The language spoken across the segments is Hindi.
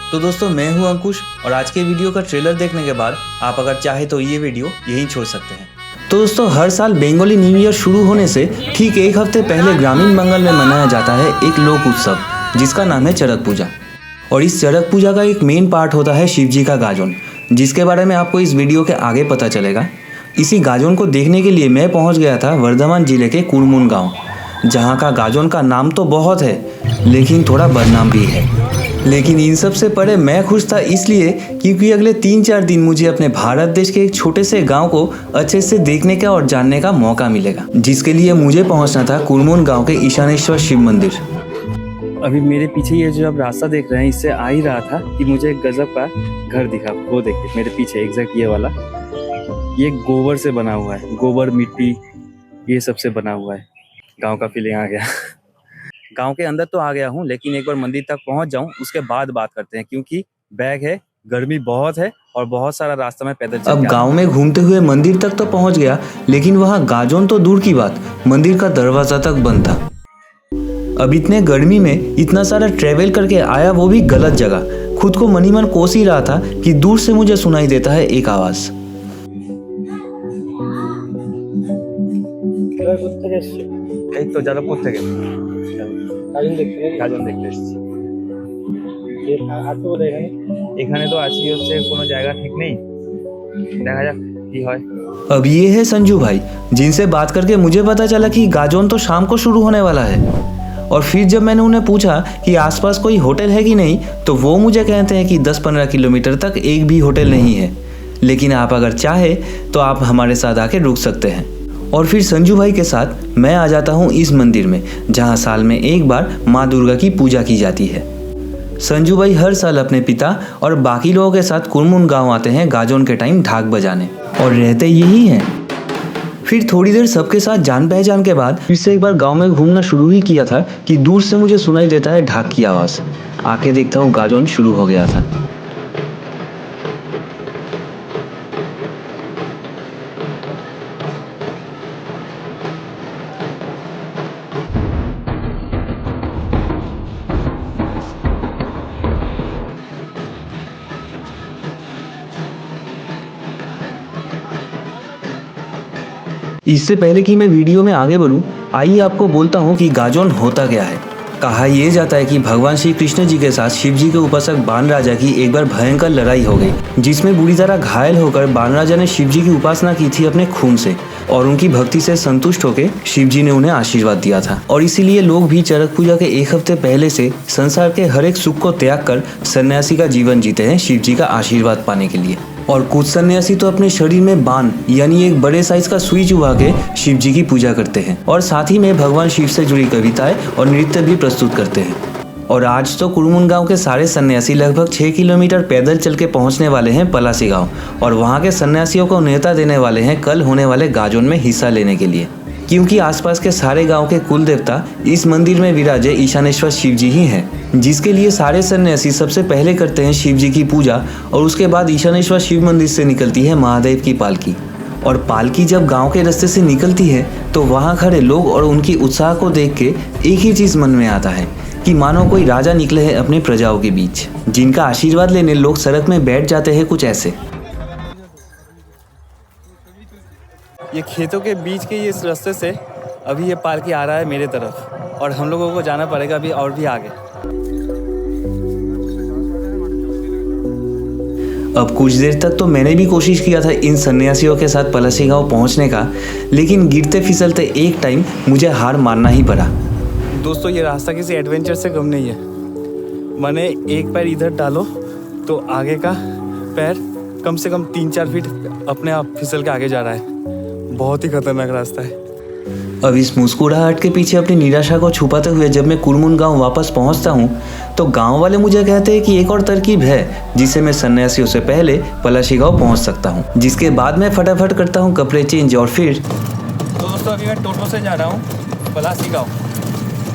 तो दोस्तों मैं हूं अंकुश और आज के वीडियो का ट्रेलर देखने के बाद आप अगर चाहे तो ये वीडियो यहीं छोड़ सकते हैं। तो दोस्तों हर साल बंगाली न्यू ईयर शुरू होने से ठीक एक हफ्ते पहले ग्रामीण बंगाल में मनाया जाता है एक लोक उत्सव जिसका नाम है चड़क पूजा। और इस चड़क पूजा का एक मेन पार्ट होता है शिव जी का गाजन, जिसके बारे में आपको इस वीडियो के आगे पता चलेगा। इसी गाजन को देखने के लिए मैं पहुंच गया था वर्धमान जिले के कुरमुन गाँव, जहाँ का गाजन का नाम तो बहुत है लेकिन थोड़ा बदनाम भी है। लेकिन इन सब से परे मैं खुश था इसलिए क्योंकि अगले 3-4 दिन मुझे अपने भारत देश के एक छोटे से गांव को अच्छे से देखने का और जानने का मौका मिलेगा, जिसके लिए मुझे पहुंचना था कुरमुन गांव के ईशानेश्वर शिव मंदिर। अभी मेरे पीछे ये जो आप रास्ता देख रहे हैं, इससे आ ही रहा था कि मुझे एक गजब का घर दिखा। वो देखिए मेरे पीछे एग्जैक्ट ये वाला, ये गोबर से बना हुआ है, गोबर मिट्टी ये सबसे बना हुआ है। गाँव का फीलिंग आ गया। गांव के अंदर तो आ गया हूँ, लेकिन एक बार मंदिर तक पहुंच जाऊं उसके बाद बात करते हैं, क्योंकि बैग है, गर्मी बहुत है और बहुत सारा रास्ता में पैदल चल। अब गांव में घूमते हुए मंदिर तक तो पहुंच गया, लेकिन वहां गाजन तो दूर की बात, मंदिर का दरवाजा तक बंद था। अब इतने गर्मी में इतना सारा ट्रेवल करके आया, वो भी गलत जगह। खुद को मनी मन कोस ही रहा था कि दूर से मुझे सुनाई देता है एक आवाज। एक तो ज्यादा पूछते গাজন দেখতে এসেছি। এখানে তো আছি হচ্ছে কোনো জায়গা ঠিক নেই, দেখা যাক কি হয়। अब ये है संजू भाई, जिनसे बात करके मुझे पता चला कि गाजन तो शाम को शुरू होने वाला है। और फिर जब मैंने उन्हें पूछा कि आसपास कोई होटल है कि नहीं, तो वो मुझे कहते हैं कि 10-15 किलोमीटर तक एक भी होटल नहीं है, लेकिन आप अगर चाहे तो आप हमारे साथ आके रुक सकते हैं। और फिर संजू भाई के साथ मैं आ जाता हूँ इस मंदिर में, जहाँ साल में एक बार माँ दुर्गा की पूजा की जाती है। संजू भाई हर साल अपने पिता और बाकी लोगों के साथ कुरमुन गांव आते हैं गाजन के टाइम ढाक बजाने, और रहते यही हैं। फिर थोड़ी देर सबके साथ जान पहचान के बाद फिर से एक बार गांव में घूमना शुरू ही किया था कि दूर से मुझे सुनाई देता है ढाक की आवाज़। आके देखता हूँ गाजन शुरू हो गया था। इससे पहले कि मैं वीडियो में आगे बढ़ूं, आइए आपको बोलता हूं कि गाजन होता क्या है। कहा यह जाता है कि भगवान श्री कृष्ण जी के साथ शिव जी के उपासक बाण राजा की एक बार भयंकर लड़ाई हो गई, जिसमें बुरी तरह घायल होकर बाण राजा ने शिव जी की उपासना की थी अपने खून से, और उनकी भक्ति से संतुष्ट होकर शिव जी ने उन्हें आशीर्वाद दिया था। और इसीलिए लोग भी चड़क पूजा के एक हफ्ते पहले से संसार के हर एक सुख को त्याग कर सन्यासी का जीवन जीते हैं शिव जी का आशीर्वाद पाने के लिए। और कुछ सन्यासी तो अपने शरीर में बाण यानी एक बड़े साइज का सुई चुभा के शिव जी की पूजा करते हैं, और साथ ही में भगवान शिव से जुड़ी कविताएं और नृत्य भी प्रस्तुत करते हैं। और आज तो कुरमुन गांव के सारे सन्यासी लगभग 6 किलोमीटर पैदल चल के पहुंचने वाले हैं पलासी गांव, और वहां के सन्यासियों को न्योता देने वाले हैं कल होने वाले गाजन में हिस्सा लेने के लिए, क्योंकि आसपास के सारे गांव के कुल देवता इस मंदिर में विराजे ईशानेश्वर शिव जी ही हैं, जिसके लिए सारे सन्यासी सबसे पहले करते हैं शिव जी की पूजा, और उसके बाद ईशानेश्वर शिव मंदिर से निकलती है महादेव की पालकी। और पालकी जब गांव के रास्ते से निकलती है तो वहां खड़े लोग और उनकी उत्साह को देख के एक ही चीज मन में आता है कि मानो कोई राजा निकले हैं अपनी प्रजाओं के बीच, जिनका आशीर्वाद लेने लोग सड़क में बैठ जाते हैं कुछ ऐसे। ये खेतों के बीच के इस रास्ते से अभी ये पालकी आ रहा है मेरे तरफ, और हम लोगों को जाना पड़ेगा अभी और भी आगे। अब कुछ देर तक तो मैंने भी कोशिश किया था इन सन्यासियों के साथ पलासी गांव पहुंचने का, लेकिन गिरते फिसलते एक टाइम मुझे हार मानना ही पड़ा। दोस्तों ये रास्ता किसी एडवेंचर से कम नहीं है। मैंने एक पैर इधर डालो तो आगे का पैर कम से कम 3-4 फीट अपने आप फिसल के आगे जा रहा है। बहुत ही खतरनाक रास्ता है। अब इस मुस्कुराहट के पीछे अपनी निराशा को छुपाते हुए जब मैं कुरमुन गांव वापस पहुंचता हूं, तो गांव वाले मुझे कहते हैं कि एक और तरकीब है जिससे मैं सन्यासियों से पहले पलासी गांव पहुंच सकता हूं, जिसके बाद मैं फटाफट करता हूं कपड़े चेंज। और फिर दोस्तों अभी मैं टोटो से जा रहा हूँ पलासी गाँव।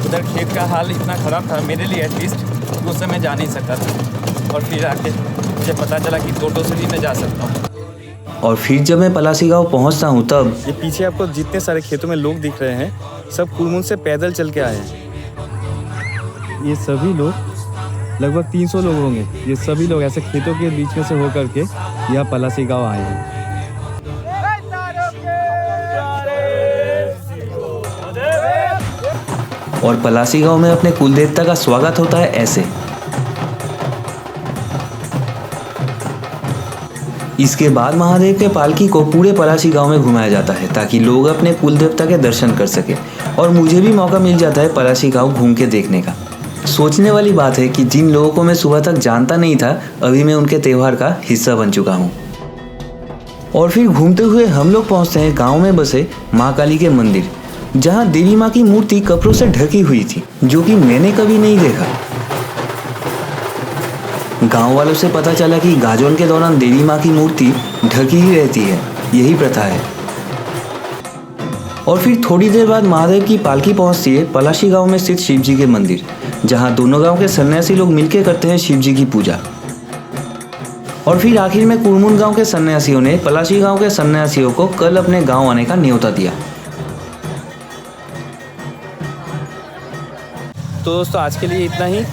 उधर खेत का हाल इतना ख़राब था मेरे लिए एटलीस्ट, उस समय जा नहीं सकता था, और फिर आके मुझे पता चला कि टोटो से भी मैं जा सकता हूँ। और फिर जब मैं पलासी गाँव पहुँचता हूँ तब ये पीछे आपको जितने सारे खेतों में लोग दिख रहे हैं सब कुरमुन से पैदल चल के आए हैं। ये सभी लोग लगभग 300 लोग होंगे। ये सभी लोग ऐसे खेतों के बीच में से होकर के यह पलासी गांव आए हैं। और पलासी गांव में अपने कुल देवता का स्वागत होता है ऐसे। इसके बाद महादेव के पालकी को पूरे पलासी गांव में घुमाया जाता है ताकि लोग अपने कुल देवता के दर्शन कर सके। और मुझे भी मौका मिल जाता है पलासी गांव घूम के देखने का। सोचने वाली बात है कि जिन लोगों को मैं सुबह तक जानता नहीं था, अभी मैं उनके त्योहार का हिस्सा बन चुका हूँ। और फिर घूमते हुए हम लोग पहुँचते हैं गाँव में बसे माँ काली के मंदिर, जहाँ देवी माँ की मूर्ति कपड़ों से ढकी हुई थी, जो कि मैंने कभी नहीं देखा। गांव वालों से पता चला कि गाजोन के दौरान देवी माँ की मूर्ति ढकी ही रहती है, यही प्रथा है। और फिर थोड़ी देर बाद महादेव की पालकी पहुंचती है पलासी गांव में स्थित शिव जी के मंदिर, जहां दोनों गांव के सन्यासी लोग मिलकर करते हैं शिव जी की पूजा। और फिर आखिर में कुरमुन गांव के सन्यासियों ने पलासी गांव के सन्यासियों को कल अपने गांव आने का न्योता दिया। तो दोस्तों आज के लिए इतना ही।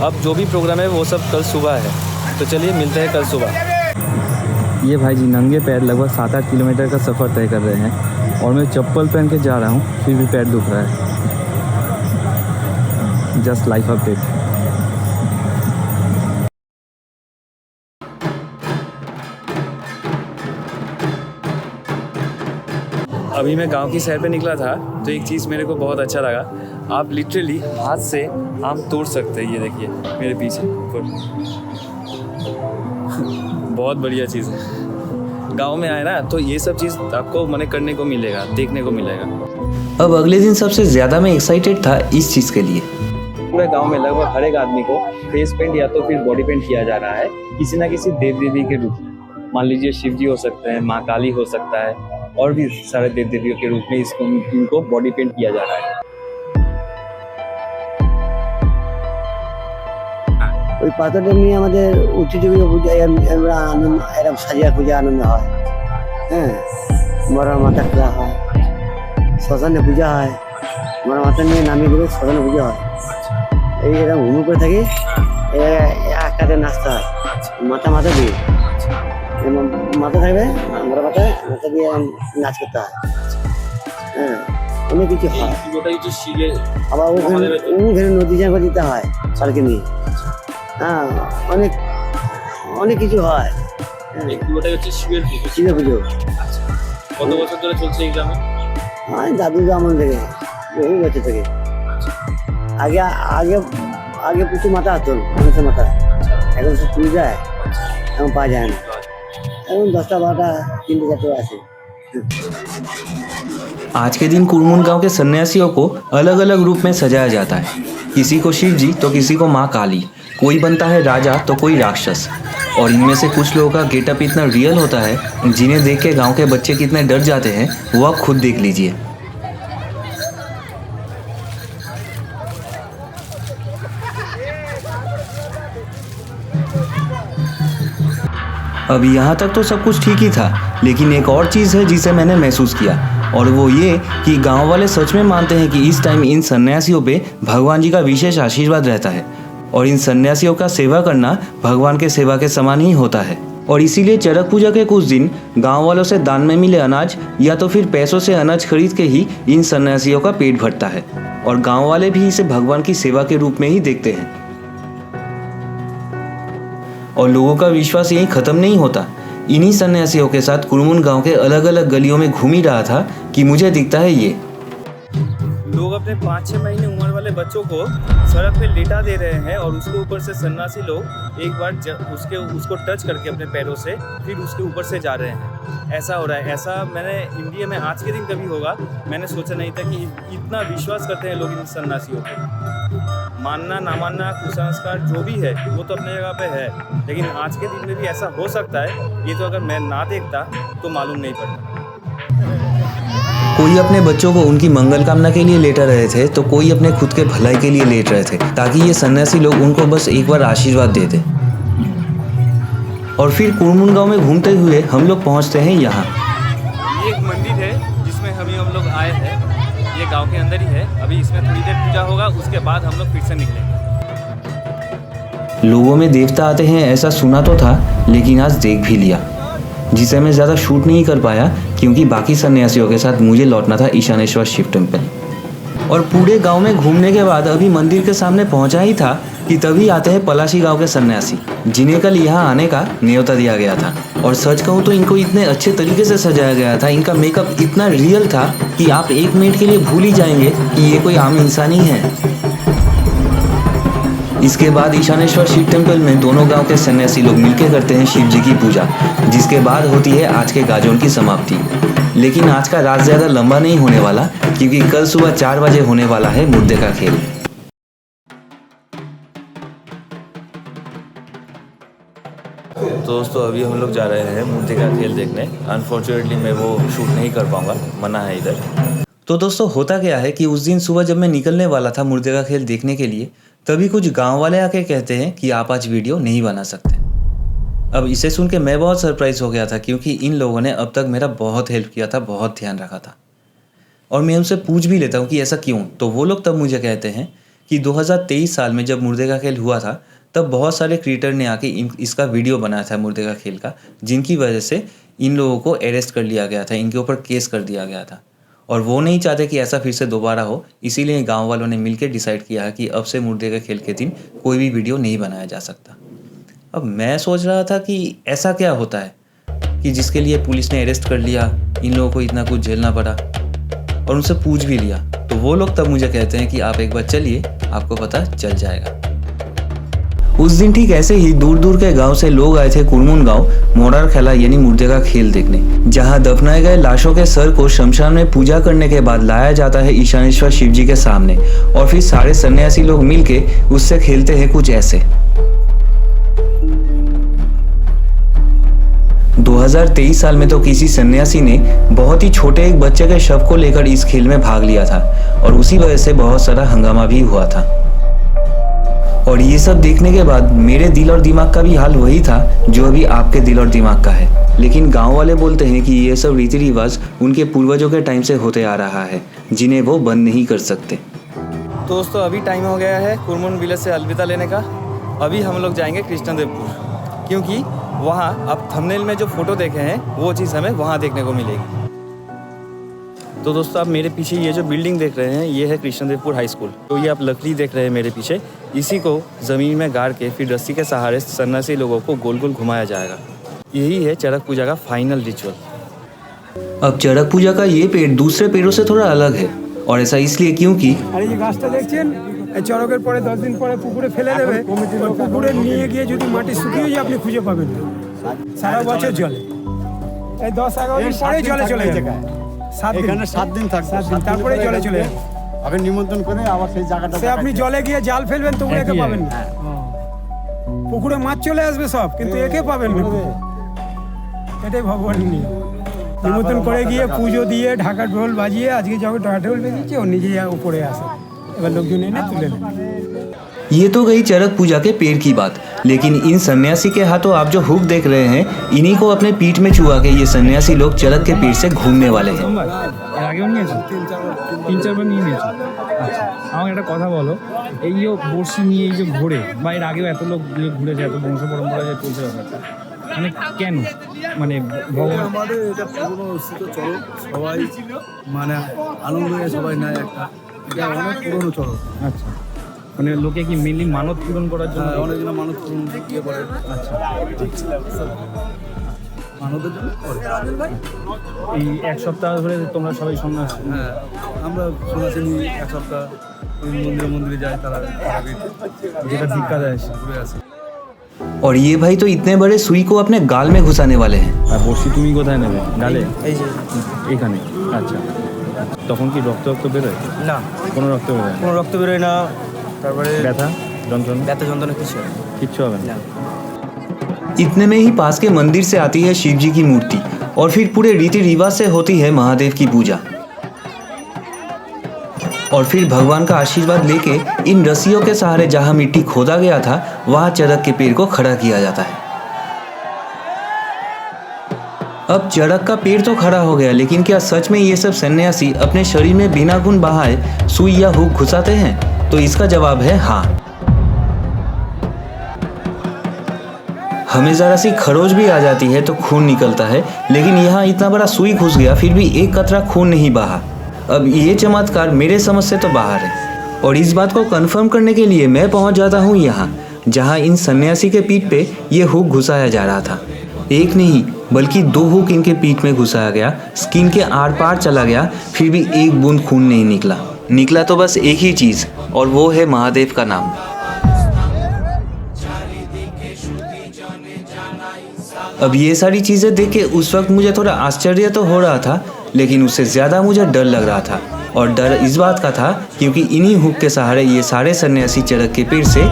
अब जो भी प्रोग्राम है वो सब कल सुबह है, तो चलिए मिलते हैं कल सुबह। ये भाई जी नंगे पैर लगभग 7-8 किलोमीटर का सफ़र तय कर रहे हैं और मैं चप्पल पहन के जा रहा हूँ, फिर भी पैर दुख रहा है। Just life update. अभी मैं गांव की सैर पे निकला था तो एक चीज़ मेरे को बहुत अच्छा लगा। आप लिटरली हाथ से आम तोड़ सकते हैं। ये देखिए मेरे पीछे ऊपर। बहुत बढ़िया चीज़ है। गांव में आए ना तो ये सब चीज़ आपको मने करने को मिलेगा, देखने को मिलेगा। अब अगले दिन सबसे ज़्यादा मैं एक्साइटेड था इस चीज़ के लिए। पूरे गांव में लगभग हर एक आदमी को फेस पेंट या तो फिर बॉडी पेंट किया जा रहा है किसी ना किसी देव देवी के रूप में। मान लीजिए शिव जी हो सकते हैं, माँ काली हो सकता है, और भी सारे देव देवियों के रूप में इनको बॉडी पेंट किया जा रहा है। ওই পাথরটা নিয়ে আমাদের উচ্চযোগী পূজা আমরা আনন্দ এরকম সাজিয়া পূজা আনন্দ হয়। হ্যাঁ, মরা মাথা খোলা হয়, শ্মশানে পূজা হয়, মরা মাথা নিয়ে নামিয়ে দেবে, শ্মশানে পূজা হয়। এই এরকম হুমু করে থাকি, এক কাতে নাচতে হয় মাথা মাথা দিয়ে। মাথা থাকবে মরা মাথা দিয়ে নাচ করতে হয়। হ্যাঁ, অনেক কিছু হয়। আবার ওখানে নদী জায়গা দিতে হয় পালকি নিয়ে। হ্যাঁ, অনেক অনেক কিছু হয়। শিবের পুজো। কত বছর ধরে চলছে এই গ্রামে? দাদু আমল থেকে, বহু বছর থেকে। আগে আগে আগে প্রচুর মাথা হতো মানুষের মাথা, এখন সব পুড়ে যায়, এখন পাওয়া যায় না। এখন 10টা 12টা 3টে 4টে আছে। आज के दिन कुरमुन गांव के सन्यासियों को अलग अलग रूप में सजाया जाता है। किसी को शिव जी तो किसी को माँ काली, कोई बनता है राजा तो कोई राक्षस। और इनमें से कुछ लोगों का गेटअप इतना रियल होता है, जिन्हें देख के गांव के बच्चे कितने डर जाते हैं वो आप खुद देख लीजिए। अब यहाँ तक तो सब कुछ ठीक ही था, लेकिन एक और चीज़ है जिसे मैंने महसूस किया, और वो ये कि गांव वाले सच में मानते हैं कि इस टाइम इन सन्यासियों पे भगवान जी का विशेष आशीर्वाद रहता है, और इन सन्यासियों का सेवा करना भगवान के सेवा के समान ही होता है। और इसीलिए चरक पूजा के कुछ दिन गांव वालों से दान में मिले अनाज या तो फिर पैसों से अनाज खरीद के ही इन सन्यासियों का पेट भरता है, और गांव वाले भी इसे भगवान की सेवा के रूप में ही देखते हैं। और लोगों का विश्वास यहीं खत्म नहीं होता। इन्हीं सन्यासियों के साथ कुरमुन गांव के अलग अलग गलियों में घूम ही रहा था कि मुझे दिखता है ये लोग अपने 5-6 महीने उम्र वाले बच्चों को सड़क पे लेटा दे रहे हैं, और उसके ऊपर से सन्यासी लोग एक बार उसको टच करके अपने पैरों से फिर उसके ऊपर से जा रहे हैं। ऐसा हो रहा है। ऐसा मैंने इंडिया में आज के दिन कभी होगा मैंने सोचा नहीं था कि इतना विश्वास करते हैं लोग इन सन्यासियों पे। मानना ना मानना कुसंस्कार जो भी है वो तो अपने जगह पे है, लेकिन आज के दिन में भी ऐसा हो सकता है, ये तो अगर मैं ना देखता तो मालूम नहीं पड़ता। कोई अपने बच्चों को उनकी मंगल कामना के लिए लेटा रहे थे, तो कोई अपने खुद के भलाई के लिए लेट रहे थे, ताकि ये सन्यासी लोग उनको बस एक बार आशीर्वाद दे दें। और फिर कुरमुन गांव में घूमते हुए हम लोग पहुंचते हैं यहाँ। ये एक मंदिर है जिसमें हम लोग आए हैं, ये गांव के अंदर ही है। अभी इसमें थोड़ी देर पूजा होगा, उसके बाद हम लोग फिर से निकलेंगे। लोगों में देवता आते हैं ऐसा सुना तो था, लेकिन आज देख भी लिया, जिसे मैं ज़्यादा शूट नहीं कर पाया क्योंकि बाकी सन्यासियों के साथ मुझे लौटना था ईशानेश्वर शिव टेम्पल। और पूरे गांव में घूमने के बाद अभी मंदिर के सामने पहुंचा ही था कि तभी आते हैं पलाशी गांव के सन्यासी, जिन्हें कल यहाँ आने का न्योता दिया गया था। और सच कहूँ तो इनको इतने अच्छे तरीके से सजाया गया था, इनका मेकअप इतना रियल था कि आप 1 मिनट के लिए भूल ही जाएंगे कि ये कोई आम इंसान ही है। इसके बाद ईशानेश्वर शिव टेम्पल में दोनों गांव के सन्यासी लोग मिलकर करते हैं शिव जी की पूजा, जिसके बाद होती है आज के गाजोन की समाप्ति। लेकिन आज का रात ज़्यादा लंबा नहीं होने वाला, क्योंकि कल सुबह 4 बजे होने वाला है मुर्दे का खेल। दोस्तों अभी हम लोग जा रहे हैं मुर्दे का खेल देखने। अनफॉर्चुनेटली मैं वो शूट नहीं कर पाऊँगा, मना है इधर। तो दोस्तों होता क्या है कि उस दिन सुबह जब मैं निकलने वाला था मुर्दे का खेल देखने के लिए, तभी कुछ गांव वाले आके कहते हैं कि आप आज वीडियो नहीं बना सकते। अब इसे सुन के मैं बहुत सरप्राइज हो गया था, क्योंकि इन लोगों ने अब तक मेरा बहुत हेल्प किया था, बहुत ध्यान रखा था। और मैं उनसे पूछ भी लेता हूँ कि ऐसा क्यों, तो वो लोग तब मुझे कहते हैं कि 2023 साल में जब मुर्दे का खेल हुआ था, तब बहुत सारे क्रिएटर ने आके इसका वीडियो बनाया था मुर्दे का खेल का, जिनकी वजह से इन लोगों को अरेस्ट कर लिया गया था, इनके ऊपर केस कर दिया गया था। और वो नहीं चाहते कि ऐसा फिर से दोबारा हो, इसीलिए गांव वालों ने मिलकर डिसाइड किया है कि अब से मुर्दे के खेल के दिन कोई भी वीडियो नहीं बनाया जा सकता। अब मैं सोच रहा था कि ऐसा क्या होता है कि जिसके लिए पुलिस ने अरेस्ट कर लिया, इन लोगों को इतना कुछ झेलना पड़ा। और उनसे पूछ भी लिया, तो वो लोग तब मुझे कहते हैं कि आप एक बार चलिए, आपको पता चल जाएगा। उस दिन ठीक ऐसे ही दूर दूर के गांव से लोग आए थे कुरमुन गांव मोरार खेला यानी मुर्दे का खेल देखने, जहां दफनाए गए लाशों के सर को शमशान में पूजा करने के बाद लाया जाता है ईशानेश्वर शिव जी के सामने, और फिर सारे सन्यासी लोग मिलके उससे खेलते हैं कुछ ऐसे। 2023 साल में तो किसी सन्यासी ने बहुत ही छोटे एक बच्चे के शव को लेकर इस खेल में भाग लिया था, और उसी वजह से बहुत सारा हंगामा भी हुआ था। और ये सब देखने के बाद मेरे दिल और दिमाग का भी हाल वही था जो अभी आपके दिल और दिमाग का है। लेकिन गांव वाले बोलते हैं कि ये सब रीति रिवाज उनके पूर्वजों के टाइम से होते आ रहा है, जिन्हें वो बंद नहीं कर सकते। दोस्तों अभी टाइम हो गया है कुरमुन विलेज से अलविदा लेने का। अभी हम लोग जाएंगे कृष्णदेवपुर, क्योंकि वहाँ आप थंबनेल में जो फोटो देखे हैं वो चीज़ हमें वहाँ देखने को मिलेगी। तो दोस्तों आप मेरे पीछे ये जो बिल्डिंग देख रहे हैं, ये है कृष्णदेवपुर हाई स्कूल। तो ये आप लकड़ी देख रहे हैं मेरे पीछे, इसी को ज़मीन में गाड़ के फिर रस्सी के सहारे सन्यासी लोगों को गोल गोल घुमाया जाएगा। यही है चरक पूजा का फाइनल रिचुअल। अब चरक पूजा का ये पेड़ दूसरे पेड़ों से थोड़ा अलग है, और ऐसा इसलिए क्योंकि আর এই যে গাছটা দেখছেন, এই চড়কের পরে 10 দিন পরে পুকুরে ফেলে দেবে। পুকুরে নিয়ে গিয়ে যদি মাটি শুকিয়ে যায় আপনি খুঁজে পাবেন না, সারা বছর জলে। এই 10-11 দিন পরে জলে চলে যায়। 7 দিন থাকবে, তারপরে জলে চলে যাবে। আগে নিমন্ত্রণ করে আবার সেই জায়গাটা সে আপনি জলে গিয়ে জাল ফেলবেন তো একে পাবেন না। পুকুরে মাছ চলে আসবে সব, কিন্তু একে পাবেন না। এটাই ভগবানের নিয়ম। নিমন্ত্রণ করে গিয়ে পুজো দিয়ে ঢাকা ঢোল বাজিয়ে আজকে যখন ঢাকা ঢোল বেজেছে ও নিজেই উপরে আসে, এবার লোকজন এনে তুলে নেয়। ये तो गई चरक पूजा के पेड़ की बात, लेकिन इन सन्यासी के हाथों आप जो हुक देख रहे हैं, इन्हीं को अपने पीठ में चुआ के ये सन्यासी लोग चरक के पेड़ से घूमने वाले हैं। এর আগেও নিয়েছো? 3-4 নিয়ে নিয়েছো। আচ্ছা, আমাকে একটা কথা বলো, এই যে বড়শি নিয়ে এই যে ঘোরে, বা এর আগেও এত লোক ঘুরেছে, এত বংশ পরম্পরা যে চলছে ব্যাপারটা, মানে কেন? মানে ভগবান আমাদের এটা পুরনো স্থিত চড়ক, সবাই মানে আনন্দ নিয়ে সবাই নেয় একটা, এটা অনেক পুরনো চড়ক। আচ্ছা, মানে লোকে কি মেনলি মানত পূরণ করার জন্য? অনেকজন মানুষ পূরণ ইয়ে করে, আচ্ছা, মানবের জন্য করে। এই 1 সপ্তাহ ধরে তোমরা সবাই সন্ন্যাস? হ্যাঁ, আমরা সন্ন্যাসী নিয়ে 1 সপ্তাহ ওই মন্দিরে যায়, তারা যেটা দীক্ষা দেয় ঘুরে আসে। और ये भाई तो इतने बड़े सुई को अपने गाल में घुसाने वाले हैं। আর বড়শি তুমি কোথায় নেবে? গালে? এই যে এখানে? আচ্ছা, তখন কি রক্ত বেরোয়? না, কোনো রক্ত বেরোয় না? কোনো রক্ত বেরোয় না, তারপরে ব্যথা যন্ত্রণা যন্ত্রণা কিছু হয় না। কিচ্ছু হবে না? इतने में ही पास के मंदिर से आती है शिव जी की मूर्ति, और फिर पूरे रीति रिवाज से होती है महादेव की पूजा। और फिर भगवान का आशीर्वाद लेके इन रस्सियों के सहारे जहां मिट्टी खोदा गया था, वहां चरक के पेड़ को खड़ा किया जाता है। अब चरक का पेड़ तो खड़ा हो गया, लेकिन क्या सच में ये सब सन्यासी अपने शरीर में बिना खून बहाए सुई या हुक घुसाते हैं? तो इसका जवाब है हाँ। हमें ज़रा सी खरोच भी आ जाती है तो खून निकलता है, लेकिन यहाँ इतना बड़ा सुई घुस गया फिर भी एक कतरा खून नहीं बहा। अब ये चमत्कार मेरे समझ से तो बाहर है। और इस बात को कंफर्म करने के लिए मैं पहुँच जाता हूँ यहाँ, जहाँ इन सन्यासी के पीठ पे ये हुक घुसाया जा रहा था। एक नहीं बल्कि 2 हुक इनके पीठ में घुसाया गया, स्किन के आर पार चला गया, फिर भी एक बूंद खून नहीं निकला। निकला तो बस एक ही चीज़, और वो है महादेव का नाम। अब ये सारी चीज़ें देख के उस वक्त मुझे थोड़ा आश्चर्य तो हो रहा था, लेकिन उससे ज़्यादा मुझे डर लग रहा था। और डर इस बात का था क्योंकि इन्हीं हुक के सहारे ये सारे सन्यासी चरक के पेड़ से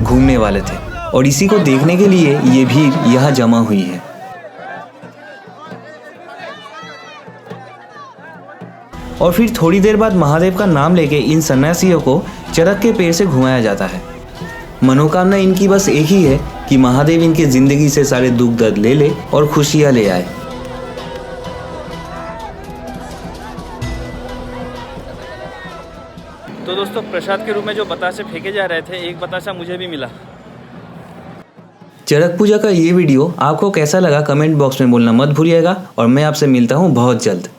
घूमने वाले थे, और इसी को देखने के लिए ये भीड़ यहाँ जमा हुई है। और फिर थोड़ी देर बाद महादेव का नाम लेके इन सन्यासियों को चरक के पेड़ से घुमाया जाता है। मनोकामना इनकी बस एक ही है कि महादेव इनकी जिंदगी से सारे दुख दर्द ले ले और खुशियां ले आए। तो दोस्तों, प्रसाद के रूप में जो बतासे फेंके जा रहे थे, एक बतासा मुझे भी मिला। चरक पूजा का ये वीडियो आपको कैसा लगा कमेंट बॉक्स में बोलना मत भूलिएगा, और मैं आपसे मिलता हूँ बहुत जल्द।